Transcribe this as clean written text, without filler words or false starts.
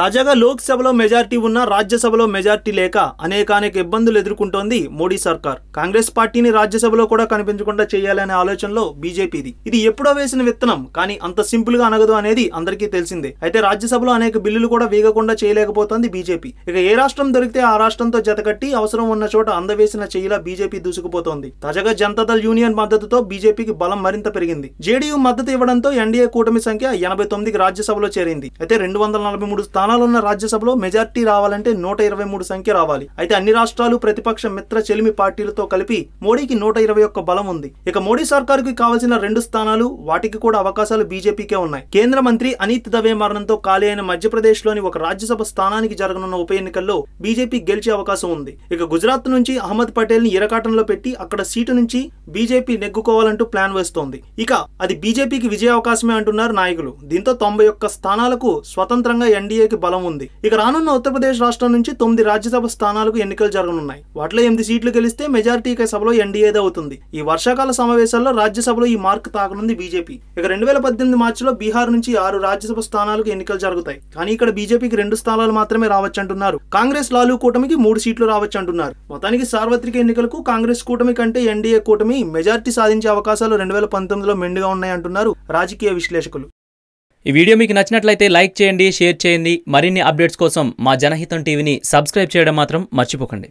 తాజాగా లోక్సభలో మెజార్టీ ఉన్నా రాజ్యసభలో మెజార్టీ లేక అనేక ఇబ్బందులు ఎదుర్కొంటోంది మోడీ సర్కార్. కాంగ్రెస్ పార్టీని రాజ్యసభలో కూడా కనిపించకుండా చేయాలనే ఆలోచనలో బీజేపీది. ఇది ఎప్పుడో వేసిన విత్తనం, కానీ అంత సింపుల్ గా అనగదు అనేది అందరికీ తెలిసిందే. అయితే రాజ్యసభలో అనేక బిల్లులు కూడా వేగకుండా చేయలేకపోతోంది బీజేపీ. ఇక ఏ రాష్ట్రం దొరికితే ఆ రాష్ట్రంతో జతకట్టి అవసరం ఉన్న చోట అందవేసిన చెయ్యిలా బీజేపీ దూసుకుపోతోంది. తాజాగా జనతాదళ్ యూనియన్ మద్దతుతో బీజేపీకి బలం మరింత పెరిగింది. జేడీయూ మద్దతు ఇవ్వడంతో ఎన్డీఏ కూటమి సంఖ్య 89కి రాజ్యసభలో చేరింది. అయితే 243 స్థానాలున్న రాజ్యసభలో మెజార్టీ రావాలంటే 123 సంఖ్య రావాలి. అయితే అన్ని రాష్ట్రాలు ప్రతిపక్ష మిత్ర చెలిమి పార్టీలతో కలిపి మోడీకి 121 బలం ఉంది. ఇక మోడీ సర్కారుకి కావాల్సిన 2 స్థానాలు, వాటికి కూడా అవకాశాలు బీజేపీకే ఉన్నాయి. కేంద్ర మంత్రి అనిత్ దవే మరణంతో ఖాళీ అయిన మధ్యప్రదేశ్ లోని ఒక రాజ్యసభ స్థానానికి జరగనున్న ఉప ఎన్నికల్లో బీజేపీ గెలిచే అవకాశం ఉంది. ఇక గుజరాత్ నుంచి అహ్మద్ పటేల్ ని ఇరకాటంలో పెట్టి అక్కడ సీటు నుంచి బీజేపీ నెగ్గుకోవాలంటూ ప్లాన్ వేస్తోంది. ఇక అది బీజేపీకి విజయ అవకాశమే అంటున్నారు నాయకులు. దీంతో 91 స్థానాలకు స్వతంత్రంగా ఎన్డీఏకి బలం ఉంది. ఇక రానున్న ఉత్తరప్రదేశ్ రాష్ట్రం నుంచి 9 రాజ్యసభ స్థానాలకు ఎన్నికలు జరగనున్నాయి. వాటిలో 8 సీట్లు గెలిస్తే మెజారిటీ సభలో ఎన్డీఏదే అవుతుంది. ఈ వర్షాకాల సమావేశాల్లో రాజ్యసభలో ఈ మార్క్ తాకనుంది బీజేపీ. ఇక 2018 మార్చిలో బీహార్ నుంచి 6 రాజ్యసభ స్థానాలకు ఎన్నికలు జరుగుతాయి. కానీ ఇక్కడ బీజేపీకి 2 స్థానాలు మాత్రమే రావచ్చంటున్నారు. కాంగ్రెస్ లాలూ కూటమికి 3 సీట్లు రావచ్చంటున్నారు. మొత్తానికి సార్వత్రిక ఎన్నికలకు కాంగ్రెస్ కూటమి కంటే ఎన్డీఏ కూటమి మెజారిటీ సాధించే అవకాశాలు 2019లో మెండుగా ఉన్నాయంటున్నారు రాజకీయ విశ్లేషకులు. ఈ వీడియో మీకు నచ్చినట్లయితే లైక్ చేయండి, షేర్ చేయండి. మరిన్ని అప్డేట్స్ కోసం మా జనహితం టీవీని సబ్స్క్రైబ్ చేయడం మాత్రం మర్చిపోకండి.